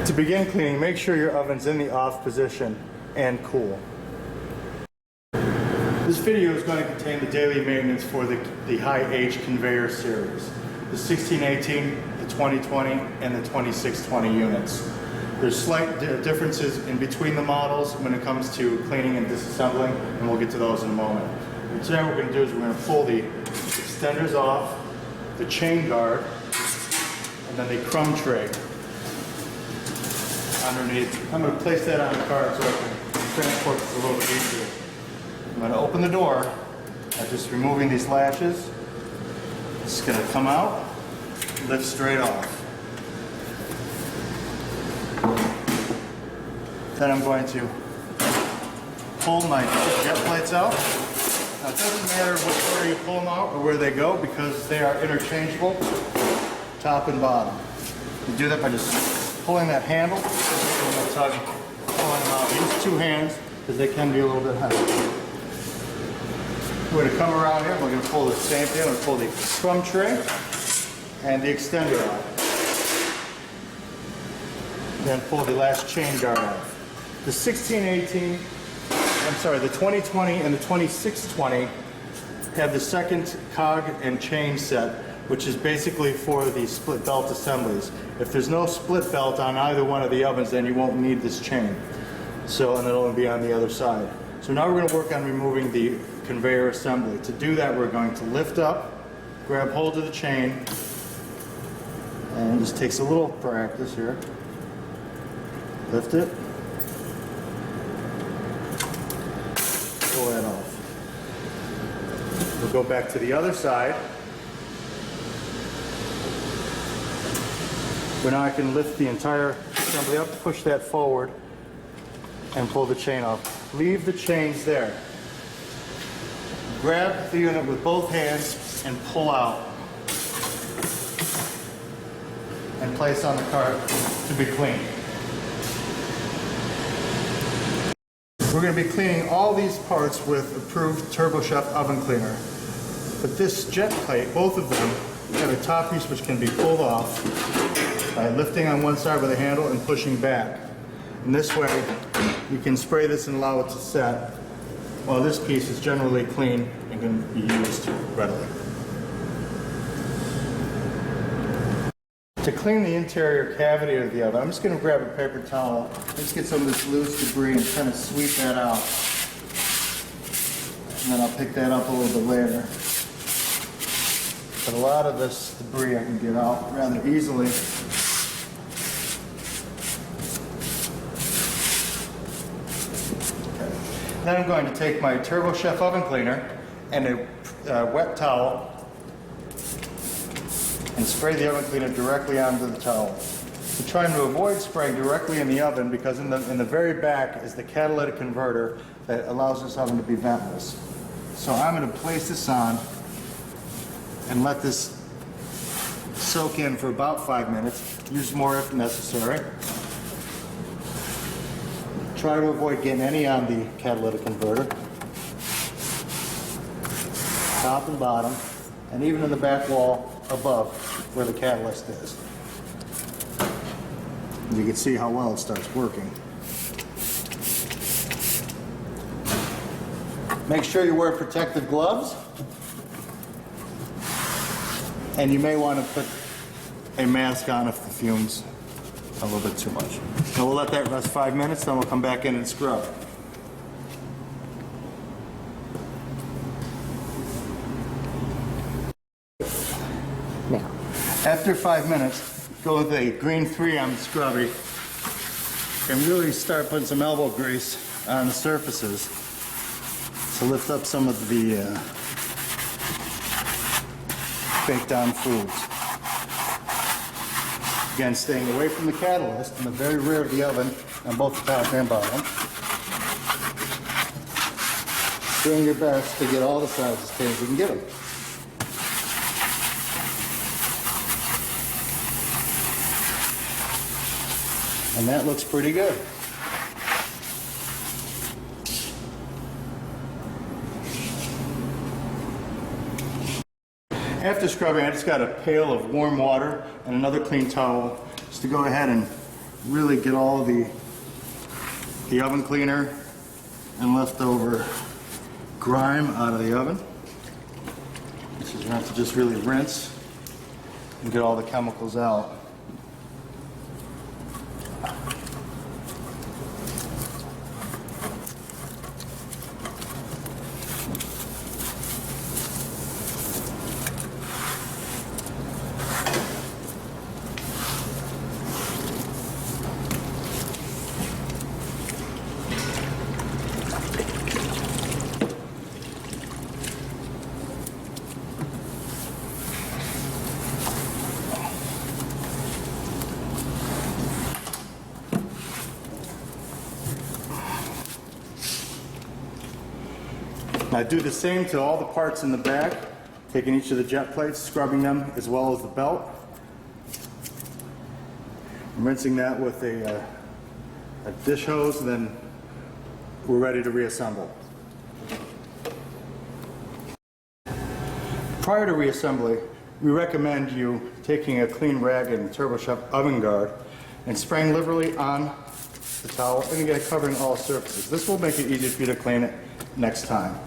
To begin cleaning, make sure your oven's in the off position and cool. This video is going to contain the daily maintenance for the high H Conveyor series. The 1618, the 2020, and the 2620 units. There's slight differences in between the models when it comes to cleaning and disassembling, and we'll get to those in a moment. And today what we're going to do is we're going to pull the extenders off, the chain guard, and then the crumb tray underneath. I'm going to place that on the cart so I can transport this a little bit easier. I'm going to open the door by just removing these latches. It's going to come out, lift straight off. Then I'm going to pull my jet plates out. Now it doesn't matter which order you pull them out or where they go because they are interchangeable, top and bottom. You do that by just pulling that handle, and tug, pulling them out. Use two hands because they can be a little bit heavy. We're going to come around here, we're going to pull the same thing, we're going to pull the crumb tray and the extender out. Then pull the last chain guard out. The 1618, the 2020 and the 2620 have the second cog and chain set, which is basically for the split belt assemblies. If there's no split belt on either one of the ovens, then you won't need this chain. So, and it'll only be on the other side. So now we're going to work on removing the conveyor assembly. To do that, we're going to lift up, grab hold of the chain, and this takes a little practice here. Lift it. Pull that off. We'll go back to the other side. Where now I can lift the entire assembly up, push that forward, and pull the chain off. Leave the chains there. Grab the unit with both hands and pull out. And place on the cart to be cleaned. We're going to be cleaning all these parts with approved Turbo Chef oven cleaner. But this jet plate, both of them, have a top piece which can be pulled off by lifting on one side with a handle and pushing back. And this way, you can spray this and allow it to set, while this piece is generally clean and can be used readily. To clean the interior cavity of the oven, I'm just going to grab a paper towel, just get some of this loose debris and kind of sweep that out. And then I'll pick that up a little bit later. But a lot of this debris I can get out rather easily. Then I'm going to take my Turbo Chef oven cleaner and a wet towel and spray the oven cleaner directly onto the towel. We're trying to avoid spraying directly in the oven because in the very back is the catalytic converter that allows this oven to be ventless. So I'm going to place this on and let this soak in for about 5 minutes. Use more if necessary. Try to avoid getting any on the catalytic converter. Top and bottom, and even in the back wall above where the catalyst is. You can see how well it starts working. Make sure you wear protective gloves. And you may want to put a mask on if the fumes a little bit too much. So we'll let that rest 5 minutes, then we'll come back in and scrub. Now, after 5 minutes, go with a green 3M scrubby and really start putting some elbow grease on the surfaces to lift up some of the baked on foods. Again, staying away from the catalyst and the very rear of the oven on both the top and bottom. Doing your best to get all the sides as clean as you can get them. And that looks pretty good. After scrubbing, I just got a pail of warm water and another clean towel just to go ahead and really get all the oven cleaner and leftover grime out of the oven. So you have to just really rinse and get all the chemicals out. I do the same to all the parts in the back, taking each of the jet plates, scrubbing them as well as the belt. I'm rinsing that with a dish hose, and then we're ready to reassemble. Prior to reassembly, we recommend you taking a clean rag and Turbo Chef oven guard and spraying liberally on the towel and get it covering all surfaces. This will make it easier for you to clean it next time.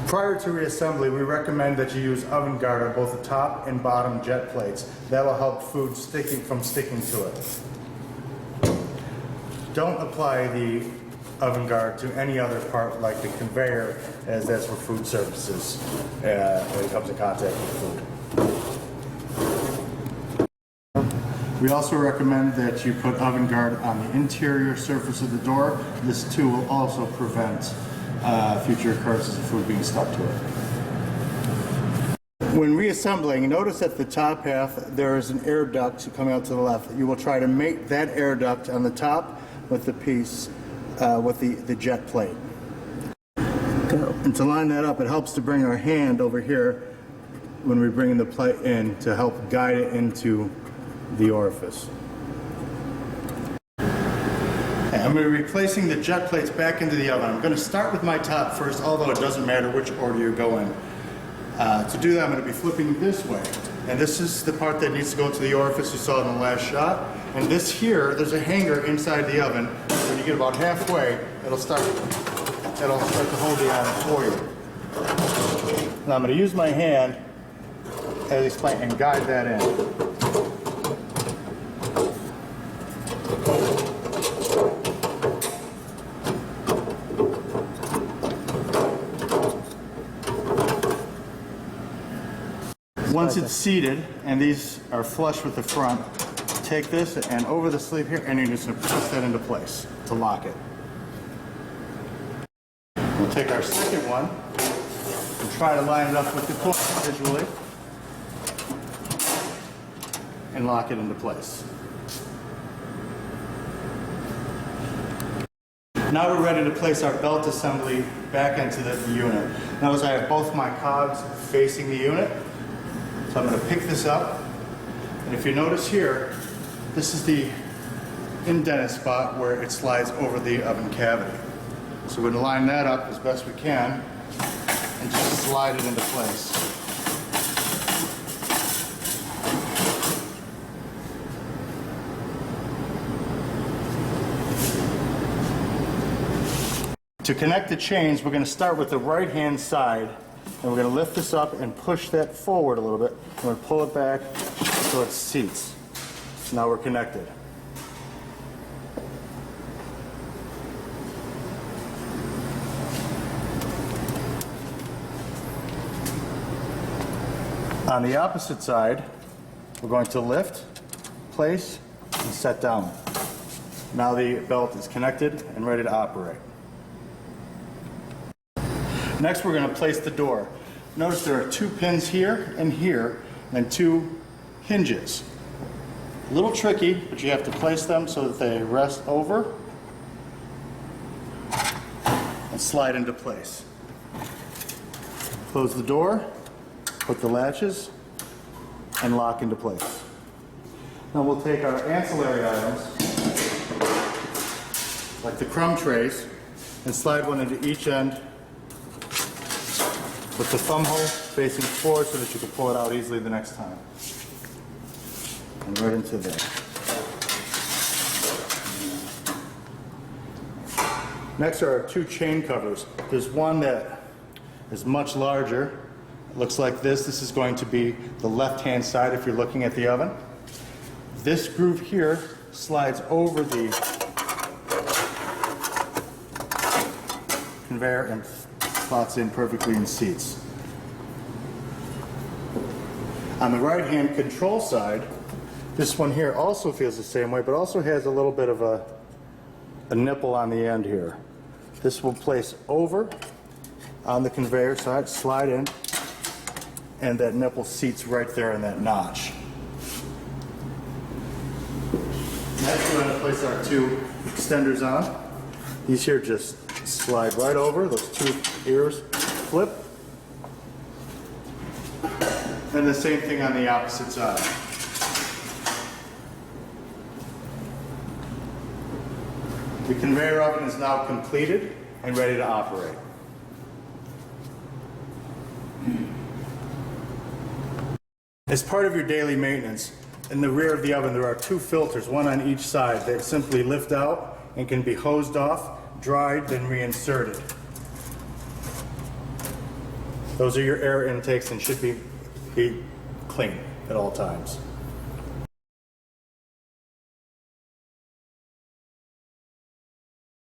Prior to reassembly, we recommend that you use oven guard on both the top and bottom jet plates. That'll help food from sticking to it. Don't apply the oven guard to any other part like the conveyor, as that's for food surfaces when it comes in contact with food. We also recommend that you put oven guard on the interior surface of the door. This too will also prevent future occurrences of food being stuck to it. When reassembling, notice at the top half there is an air duct coming out to the left. You will try to mate that air duct on the top with the piece with the jet plate. And to line that up, it helps to bring our hand over here when we bring the plate in to help guide it into the orifice. I'm going to be replacing the jet plates back into the oven. I'm going to start with my top first, although it doesn't matter which order you go in. To do that, I'm going to be flipping this way. And this is the part that needs to go into the orifice you saw in the last shot. And this here, there's a hanger inside the oven. When you get about halfway, it'll start to hold the iron for you. Now I'm going to use my hand, as explained, and guide that in. Once it's seated, and these are flush with the front, take this and over the sleeve here, and you're just going to press that into place to lock it. We'll take our second one and try to line it up with the point visually and lock it into place. Now we're ready to place our belt assembly back into the unit. Notice I have both my cogs facing the unit. So I'm going to pick this up, and if you notice here, this is the indented spot where it slides over the oven cavity. So we're going to line that up as best we can and just slide it into place. To connect the chains, we're going to start with the right-hand side. And we're going to lift this up and push that forward a little bit. We're going to pull it back so it seats. So now we're connected. On the opposite side, we're going to lift, place, and set down. Now the belt is connected and ready to operate. Next, we're going to place the door. Notice there are 2 pins here, and then 2 hinges. A little tricky, but you have to place them so that they rest over. and slide into place. Close the door, put the latches, and lock into place. Now we'll take our ancillary items, like the crumb trays, and slide one into each end with the thumb hole facing forward so that you can pull it out easily the next time. And right into there. Next are our 2 chain covers. There's one that is much larger. It looks like this. This is going to be the left-hand side if you're looking at the oven. This groove here slides over the conveyor and slots in perfectly in seats. On the right-hand control side, this one here also feels the same way, but also has a little bit of a nipple on the end here. This will place over on the conveyor side, slide in, and that nipple seats right there in that notch. Next, we're going to place our 2 extenders on. These here just slide right over, those 2 ears flip. And the same thing on the opposite side. The conveyor oven is now completed and ready to operate. As part of your daily maintenance, in the rear of the oven there are 2 filters, one on each side, that simply lift out and can be hosed off, dried, then reinserted. Those are your air intakes and should be clean at all times.